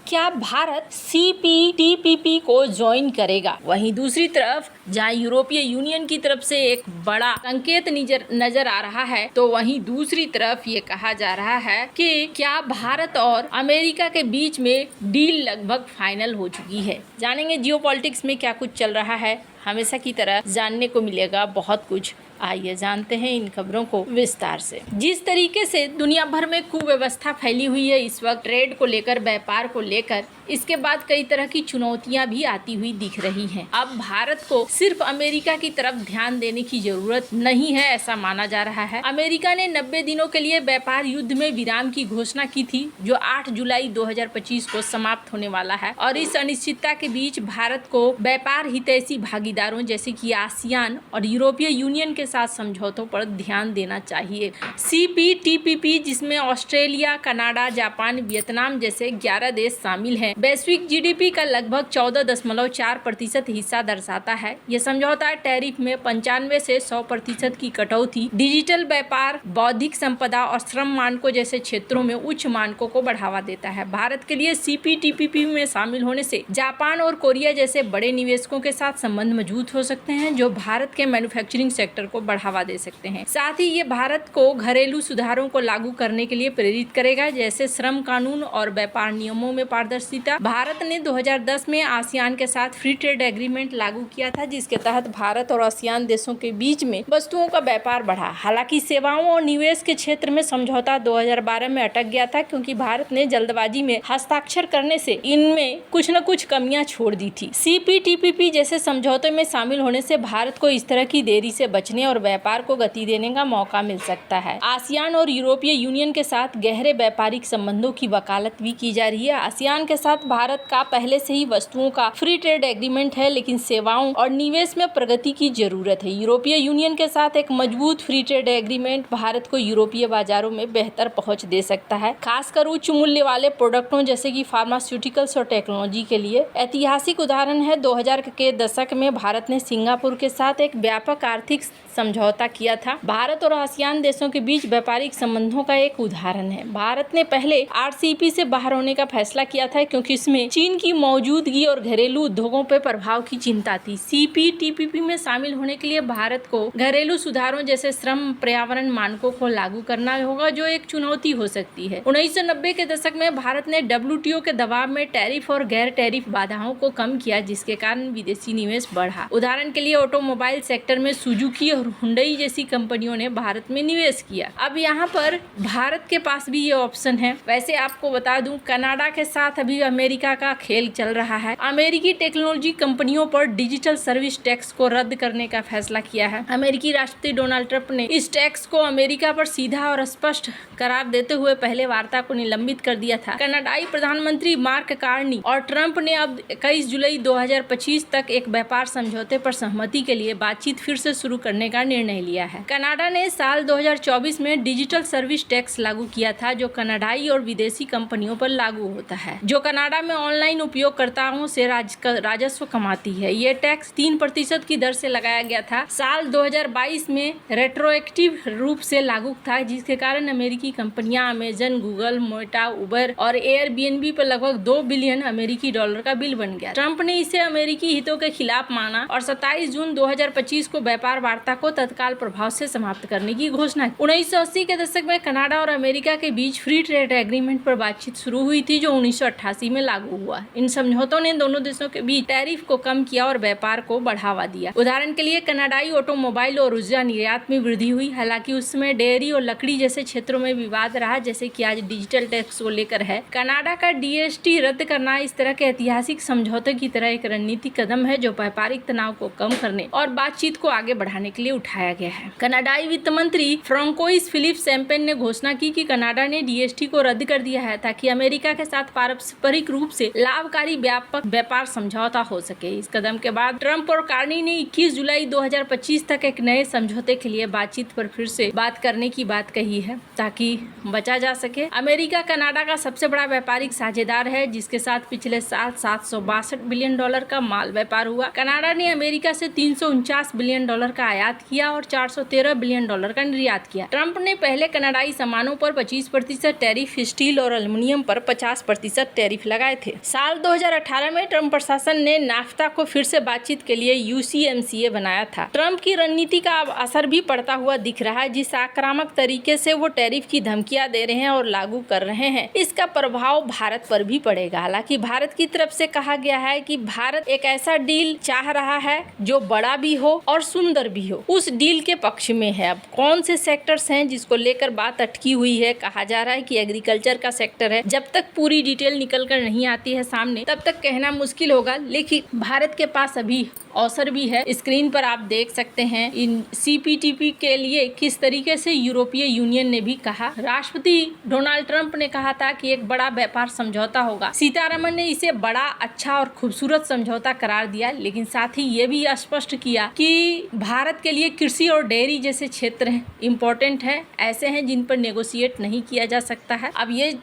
क्या भारत CPTPP को join करेगा? वहीं दूसरी तरफ जहां यूरोपीय यूनियन की तरफ से एक बड़ा संकेत नजर आ रहा है, तो वहीं दूसरी तरफ ये कहा जा रहा है कि क्या भारत और अमेरिका के बीच में डील लगभग फाइनल हो चुकी है। जानेंगे जियोपॉलिटिक्स में क्या कुछ चल रहा है। हमेशा की तरह जानने को मिलेगा बहुत कुछ। आइए जानते हैं इन खबरों को विस्तार से। जिस तरीके से दुनिया भर में कुव्यवस्था फैली हुई है इस वक्त, ट्रेड को लेकर, व्यापार को लेकर, इसके बाद कई तरह की चुनौतियां भी आती हुई दिख रही हैं। अब भारत को सिर्फ अमेरिका की तरफ ध्यान देने की जरूरत नहीं है, ऐसा माना जा रहा है। अमेरिका ने 90 दिनों के लिए व्यापार युद्ध में विराम की घोषणा की थी, जो 8 जुलाई 2025 को समाप्त होने वाला है। और इस अनिश्चितता के बीच भारत को व्यापार हितैषी भागीदारों जैसे कि आसियान और यूरोपीय यूनियन के साथ समझौतों पर ध्यान देना चाहिए। CPTPP, जिसमें ऑस्ट्रेलिया, कनाडा, जापान, वियतनाम जैसे 11 देश शामिल हैं, वैश्विक GDP का लगभग 14.4% हिस्सा दर्शाता है। यह समझौता टैरिफ में 95 से 100% की कटौती, डिजिटल व्यापार, बौद्धिक संपदा और श्रम मानकों जैसे क्षेत्रों में उच्च मानकों को बढ़ावा देता है। भारत के लिए CPTPP में शामिल होने से जापान और कोरिया जैसे बड़े निवेशकों के साथ संबंध मजबूत हो सकते हैं, जो भारत के मैन्युफैक्चरिंग सेक्टर को बढ़ावा दे सकते हैं। साथ ही ये भारत को घरेलू सुधारों को लागू करने के लिए प्रेरित करेगा, जैसे श्रम कानून और व्यापार नियमों में पारदर्शिता। भारत ने 2010 में आसियान के साथ फ्री ट्रेड एग्रीमेंट लागू किया था, जिसके तहत भारत और आसियान देशों के बीच में वस्तुओं का व्यापार बढ़ा। हालांकि सेवाओं और निवेश के क्षेत्र में समझौता 2012 में अटक गया था, क्योंकि भारत ने जल्दबाजी में हस्ताक्षर करने से इनमें कुछ न कुछ कमियां छोड़ दी थी। CPTPP जैसे समझौते में शामिल होने से भारत को इस तरह की देरी से बचने और व्यापार को गति देने का मौका मिल सकता है। आसियान और यूरोपीय यूनियन के साथ गहरे व्यापारिक संबंधों की वकालत भी की जा रही है। आसियान के साथ भारत का पहले से ही वस्तुओं का फ्री ट्रेड एग्रीमेंट है, लेकिन सेवाओं और निवेश में प्रगति की जरूरत है। यूरोपीय यूनियन के साथ एक मजबूत फ्री ट्रेड एग्रीमेंट भारत को यूरोपीय बाजारों में बेहतर पहुंच दे सकता है, खासकर उच्च मूल्य वाले प्रोडक्टों जैसे कि फार्मास्यूटिकल्स और टेक्नोलॉजी के लिए। ऐतिहासिक उदाहरण है 2000 के दशक में भारत ने सिंगापुर के साथ एक व्यापक आर्थिक समझौता किया था। भारत और आसियान देशों के बीच व्यापारिक संबंधों का एक उदाहरण है। भारत ने पहले RCEP से बाहर होने का फैसला किया था, क्योंकि इसमें चीन की मौजूदगी और घरेलू उद्योगों पर प्रभाव की चिंता थी। CPTPP में शामिल होने के लिए भारत को घरेलू सुधारों जैसे श्रम, पर्यावरण मानकों को लागू करना होगा, जो एक चुनौती हो सकती है। 1990 के दशक में भारत ने WTO के दबाव में टैरिफ और गैर टैरिफ बाधाओं को कम किया, जिसके कारण विदेशी निवेश बढ़ा। उदाहरण के लिए ऑटोमोबाइल सेक्टर में सुजुकी और हुंडई जैसी कंपनियों ने भारत में निवेश किया। अब यहाँ पर भारत के पास भी ये ऑप्शन है। वैसे आपको बता दूं, कनाडा के साथ अभी अमेरिका का खेल चल रहा है। अमेरिकी टेक्नोलॉजी कंपनियों पर डिजिटल सर्विस टैक्स को रद्द करने का फैसला किया है। अमेरिकी राष्ट्रपति डोनाल्ड ट्रंप ने इस टैक्स को अमेरिका पर सीधा और स्पष्ट करार देते हुए पहले वार्ता को निलंबित कर दिया था। कनाडाई प्रधानमंत्री मार्क कार्नी और ट्रंप ने अब 21 जुलाई 2025 तक एक व्यापार समझौते पर सहमति के लिए बातचीत फिर से शुरू करने का निर्णय लिया है। कनाडा ने साल 2024 में डिजिटल सर्विस टैक्स लागू किया था, जो कनाडाई और विदेशी कंपनियों पर लागू होता है, जो कनाडा में ऑनलाइन उपयोगकर्ताओं से राजस्व कमाती है। ये टैक्स 3% की दर से लगाया गया था। साल 2022 में रेट्रोएक्टिव रूप से लागू था, जिसके कारण अमेरिकी कंपनियां अमेजन, गूगल, मेटा, उबर और एयरबीएनबी पर लगभग $2 बिलियन अमेरिकी डॉलर का बिल बन गया। ट्रंप ने इसे अमेरिकी हितों के खिलाफ माना और 27 जून 2025 को व्यापार वार्ता को तत्काल प्रभाव से समाप्त करने की घोषणा की। 1980 के दशक में कनाडा और अमेरिका के बीच फ्री ट्रेड एग्रीमेंट पर बातचीत शुरू हुई थी, जो 1988 में लागू हुआ। इन समझौतों ने दोनों देशों के बीच टैरिफ को कम किया और व्यापार को बढ़ावा दिया। उदाहरण के लिए कनाडाई ऑटोमोबाइल और ऊर्जा निर्यात में वृद्धि हुई। हालांकि उस समय डेयरी और लकड़ी जैसे क्षेत्रों में विवाद रहा, जैसे कि आज डिजिटल टैक्स को लेकर है। कनाडा का DST रद्द करना इस तरह के ऐतिहासिक समझौते की तरह एक रणनीतिक कदम है, जो व्यापारिक तनाव को कम करने और बातचीत को आगे बढ़ाने के लिए उठाया गया है। कनाडाई वित्त मंत्री फ्रांकोइस फिलिप शैम्पेन ने घोषणा की कि कनाडा ने DST को रद्द कर दिया है, ताकि अमेरिका के साथ पारस्परिक रूप से लाभकारी व्यापक व्यापार समझौता हो सके। इस कदम के बाद ट्रंप और कार्नी ने 21 जुलाई 2025 तक एक नए समझौते के लिए बातचीत पर फिर से बात करने की बात कही है, ताकि बचा जा सके। अमेरिका कनाडा का सबसे बड़ा व्यापारिक साझेदार है, जिसके साथ पिछले साल $762 बिलियन का माल व्यापार हुआ। कनाडा ने अमेरिका से $349 बिलियन का आयात आयात किया और $413 बिलियन का निर्यात किया। ट्रंप ने पहले कनाडाई सामानों पर 25% टैरिफ, स्टील और एल्युमिनियम पर 50% टैरिफ लगाए थे। साल 2018 में ट्रंप प्रशासन ने नाफ्ता को फिर से बातचीत के लिए USMCA बनाया था। ट्रंप की रणनीति का अब असर भी पड़ता हुआ दिख रहा है। जिस आक्रामक तरीके से वो टैरिफ की धमकियां दे रहे हैं और लागू कर रहे हैं, इसका प्रभाव भारत पर भी पड़ेगा। हालांकि भारत की तरफ से कहा गया है कि भारत एक ऐसा डील चाह रहा है जो बड़ा भी हो और सुंदर भी हो। उस डील के पक्ष में है। अब कौन से सेक्टर्स हैं जिसको लेकर बात अटकी हुई है? कहा जा रहा है कि एग्रीकल्चर का सेक्टर है। जब तक पूरी डिटेल निकल कर नहीं आती है सामने, तब तक कहना मुश्किल होगा। लेकिन भारत के पास अभी अवसर भी है। स्क्रीन पर आप देख सकते हैं इन CPTPP के लिए किस तरीके से यूरोपीय यूनियन ने भी कहा। राष्ट्रपति डोनाल्ड ट्रंप ने कहा था कि एक बड़ा व्यापार समझौता होगा। सीतारमण ने इसे बड़ा, अच्छा और खूबसूरत समझौता करार दिया, लेकिन साथ ही ये भी स्पष्ट किया कि भारत के लिए कृषि और डेयरी जैसे क्षेत्र इम्पोर्टेंट है, ऐसे हैं जिन पर नेगोशिएट नहीं किया जा सकता है। अब ये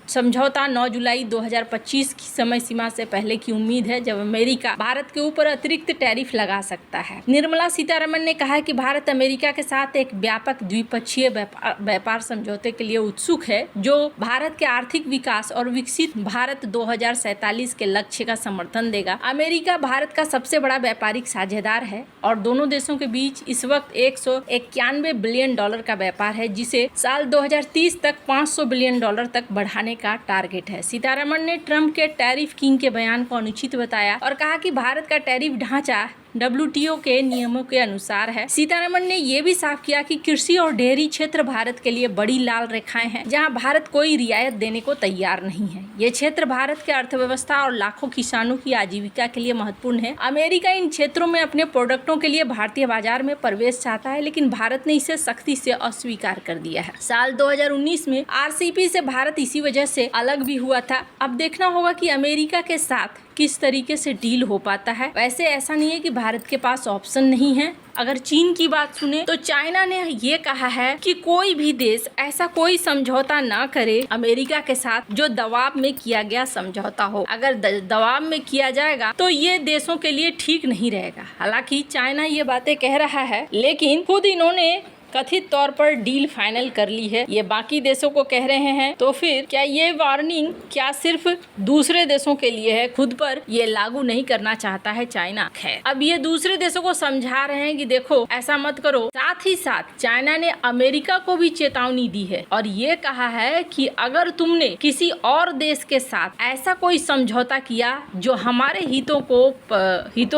समझौता 9 जुलाई 2025 की समय सीमा से पहले की उम्मीद है, जब अमेरिका भारत के ऊपर अतिरिक्त टैरिफ लगा सकता है। निर्मला सीतारमण ने कहा कि भारत अमेरिका के साथ एक व्यापक द्विपक्षीय व्यापार समझौते के लिए उत्सुक है, जो भारत के आर्थिक विकास और विकसित भारत 2047 के लक्ष्य का समर्थन देगा। अमेरिका भारत का सबसे बड़ा व्यापारिक साझेदार है और दोनों देशों के बीच इस वक्त $191 बिलियन का व्यापार है, जिसे साल 2030 तक $500 बिलियन तक बढ़ाने का टारगेट है। सीतारमण ने ट्रंप के टैरिफ किंग के बयान को अनुचित बताया और कहा कि भारत का टैरिफ ढांचा WTO के नियमों के अनुसार है। सीतारमण ने यह भी साफ किया कि कृषि और डेयरी क्षेत्र भारत के लिए बड़ी लाल रेखाएं हैं, जहां भारत कोई रियायत देने को तैयार नहीं है। ये क्षेत्र भारत के अर्थव्यवस्था और लाखों किसानों की आजीविका के लिए महत्वपूर्ण है। अमेरिका इन क्षेत्रों में अपने प्रोडक्टों के लिए भारतीय बाजार में प्रवेश चाहता है, लेकिन भारत ने इसे सख्ती से अस्वीकार कर दिया है। साल 2019 में RCEP से भारत इसी वजह से अलग भी हुआ था। अब देखना होगा कि अमेरिका के साथ किस तरीके से डील हो पाता है। वैसे ऐसा नहीं है कि भारत के पास ऑप्शन नहीं है। अगर चीन की बात सुने तो चाइना ने ये कहा है कि कोई भी देश ऐसा कोई समझौता ना करे अमेरिका के साथ जो दबाव में किया गया समझौता हो। अगर दबाव में किया जाएगा तो ये देशों के लिए ठीक नहीं रहेगा। हालांकि चाइना ये बातें कह रहा है, लेकिन खुद इन्होंने कथित तौर पर डील फाइनल कर ली है। ये बाकी देशों को कह रहे हैं, तो फिर क्या ये वार्निंग क्या सिर्फ दूसरे देशों के लिए है? खुद पर ये लागू नहीं करना चाहता है चाइना। खैर, अब ये दूसरे देशों को समझा रहे हैं कि देखो ऐसा मत करो। साथ ही साथ चाइना ने अमेरिका को भी चेतावनी दी है और ये कहा है कि अगर तुमने किसी और देश के साथ ऐसा कोई समझौता किया जो हमारे हितों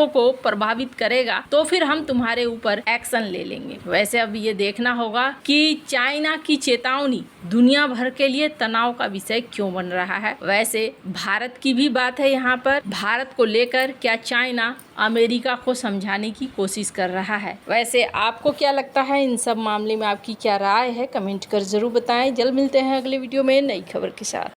को प्रभावित करेगा, तो फिर हम तुम्हारे ऊपर एक्शन ले लेंगे। वैसे अब ये देखना होगा कि चाइना की चेतावनी दुनिया भर के लिए तनाव का विषय क्यों बन रहा है। वैसे भारत की भी बात है यहाँ पर। भारत को लेकर क्या चाइना अमेरिका को समझाने की कोशिश कर रहा है? वैसे आपको क्या लगता है इन सब मामले में? आपकी क्या राय है? कमेंट कर जरूर बताएं। जल्द मिलते हैं अगले वीडियो में नई खबर के साथ।